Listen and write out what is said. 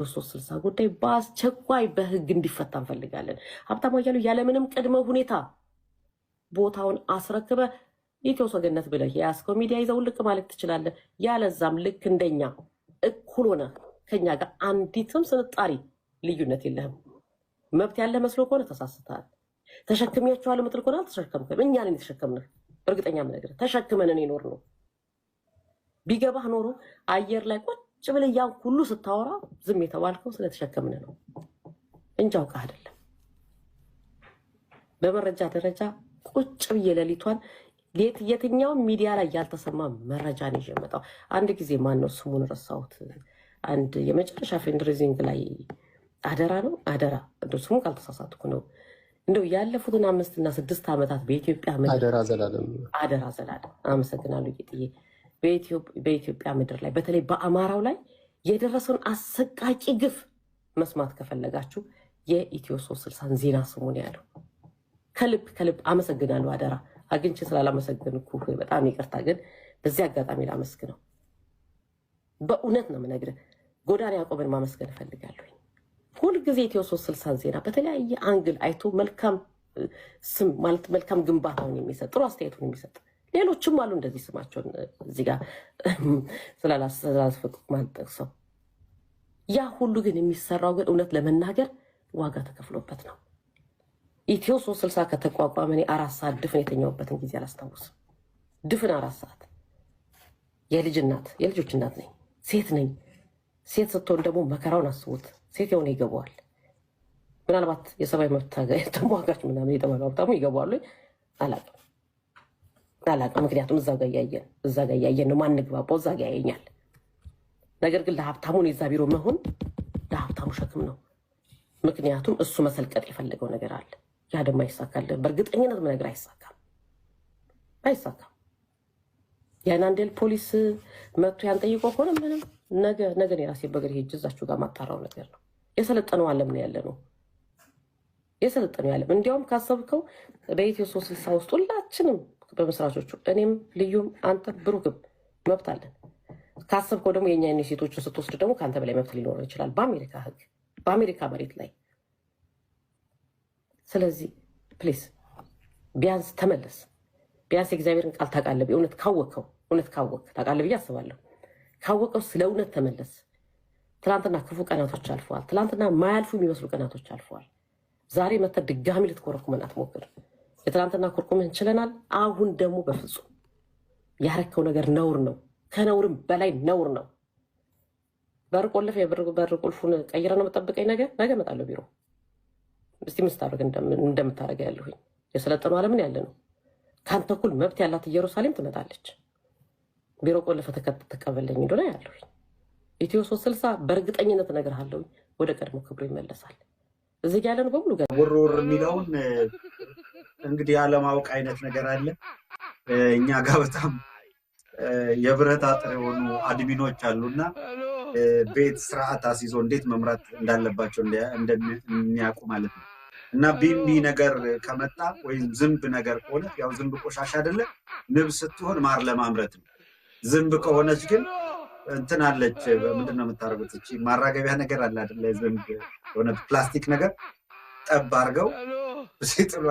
360 ጉዳይ በአስቸኳይ በህግ እንዲፈታ እንፈልጋለን። ሀብታሙ አያሌው ያለምንም ቅድመ ሁኔታ ቦታውን አስረክበ ኢትዮ ሰገነት ብለህ የያዝከው ሚዲያ ይዘው ልቅ ማለት ትችላለህ። ያለዛም ልክ እንደኛ እኩል ሆነ ከኛ ጋር አንዲትም ስንጣሪ ልዩነት የለህም። መብት ያለ መስሎ ከሆነ ተሳስተሃል። ተሸክሚያቸዋለሁ ምትል ከሆነ አልተሸከምክም። እኛ ነን የተሸከምንህ። እርግጠኛ ምነግርህ ተሸክመንን የኖር ነው። ቢገባህ ኖሮ አየር ላይ ቁጭ ብለህ ያን ሁሉ ስታወራ ዝም የተባልከው ስለተሸከምን ነው እንጂ አውቀህ አይደለም። በመረጃ ደረጃ ቁጭ ብዬ ሌሊቷን የትኛው ሚዲያ ላይ ያልተሰማ መረጃ ነው የመጣው። አንድ ጊዜ ማን ነው ስሙን ረሳሁት። አንድ የመጨረሻ ፈንድሬዚንግ ላይ አደራ ነው አደራ እንደው ስሙ ካልተሳሳትኩ ነው እንደው ያለፉትን 5 እና 6 ዓመታት በኢትዮጵያ ምድር አደራ ዘላለም አመሰግናለሁ ጌጥዬ በኢትዮጵያ ምድር ላይ በተለይ በአማራው ላይ የደረሰውን አሰቃቂ ግፍ መስማት ከፈለጋችሁ የኢትዮ 360 ዜና ስሙን ያለው ከልብ አመሰግናለሁ። አደራ አግኝቼ ስላላመሰግንኩ በጣም ይቅርታ። ግን በዚህ አጋጣሚ ላመስግነው። በእውነት ነው የምነግርህ። ጎዳና ያዕቆብን ማመስገን እፈልጋለሁ። ሁልጊዜ ኢትዮ 360 ዜና በተለያየ አንግል አይቶ መልካም ስም ማለት መልካም ግንባታውን የሚሰጥ ጥሩ አስተያየቱን የሚሰጥ ሌሎችም አሉ እንደዚህ ስማቸውን እዚህ ጋር ስላላስፈቅኩ ማልጠቅሰው። ያ ሁሉ ግን የሚሰራው ግን እውነት ለመናገር ዋጋ ተከፍሎበት ነው። ኢትዮ 360 ከተቋቋመ እኔ 4 ሰዓት ድፍን የተኛውበትን ጊዜ አላስታውስም። ድፍን 4 ሰዓት የልጆች እናት ነኝ፣ ሴት ነኝ። ሴት ስትሆን ደግሞ መከራውን አስቡት። ሴት የሆነ ይገባዋል። ምናልባት የሰብአዊ መብት ተሟጋች ምናምን የተባሉ ሀብታሙ ይገባዋሉ። አላውቅም። ምክንያቱም እዛ ጋር እያየን ነው ማንግባባው፣ እዛ ጋር ያየኛል። ነገር ግን ለሀብታሙን የዛ ቢሮ መሆን ለሀብታሙ ሸክም ነው። ምክንያቱም እሱ መሰልቀጥ የፈለገው ነገር አለ። ያ ደግሞ አይሳካልህም። በእርግጠኝነት ነገር አይሳካም። ያን አንዴል ፖሊስ መጥቶ ያን ጠይቆ ከሆነ ምንም ነገ የራሴ በእግር ሄጅ እዛችሁ ጋር ማጣራው ነገር ነው። የሰለጠነው ዓለም ነው ያለ ነው። የሰለጠነው ዓለም እንዲያውም ካሰብከው በኢትዮ 360 ውስጥ ሁላችንም በመስራቾቹ እኔም ልዩም አንተ ብሩክም መብት አለን። ካሰብከው ደግሞ የኛ ሴቶችን ስትወስድ ደግሞ ከአንተ በላይ መብት ሊኖረው ይችላል በአሜሪካ ሕግ በአሜሪካ መሬት ላይ። ስለዚህ ፕሊዝ ቢያንስ ተመለስ። ቢያንስ የእግዚአብሔርን ቃል ታውቃለህ። እውነት ካወቅ ታውቃለህ ብዬ አስባለሁ። ካወቀው ስለ እውነት ተመለስ። ትናንትና ክፉ ቀናቶች አልፈዋል። ትናንትና ማያልፉ የሚመስሉ ቀናቶች አልፈዋል። ዛሬ መተህ ድጋሚ ልትኮረኩመን አትሞክር። የትናንትና ኮርኩመን ችለናል። አሁን ደግሞ በፍጹም ያረከው ነገር ነውር ነው። ከነውርም በላይ ነውር ነው። በር ቆልፍ የበር ቁልፉን ቀይረ ነው መጠበቀኝ። ነገ እመጣለሁ ቢሮ። እስቲ ምስታረግ እንደምታረገ ያለሁኝ የሰለጠነው ዓለምን ያለ ነው። ከአንተ እኩል መብት ያላት ኢየሩሳሌም ትመጣለች። ቢሮ ቆልፈ ተቀበለኝ እንደሆነ ያለሁኝ ኢትዮ 360 በእርግጠኝነት እነግርሃለሁ ወደ ቀድሞ ክብሩ ይመለሳል። እዚህ ያለ ነው በሙሉ ውርውር የሚለውን እንግዲህ ያለማወቅ አይነት ነገር አለ። እኛ ጋር በጣም የብረት አጥር የሆኑ አድሚኖች አሉና ቤት ስርዓት አስይዞ እንዴት መምራት እንዳለባቸው እንደሚያውቁ ማለት ነው። እና ቢምቢ ነገር ከመጣ ወይም ዝንብ ነገር ከሆነ ያው ዝንብ ቆሻሻ አይደለ፣ ንብ ስትሆን ማር ለማምረት ነው። ዝንብ ከሆነች ግን እንትን አለች። ምንድነው የምታደርጉት? እቺ ማራገቢያ ነገር አለ አይደለ? ዝንብ የሆነ ፕላስቲክ ነገር ጠብ አድርገው ሲጥሉ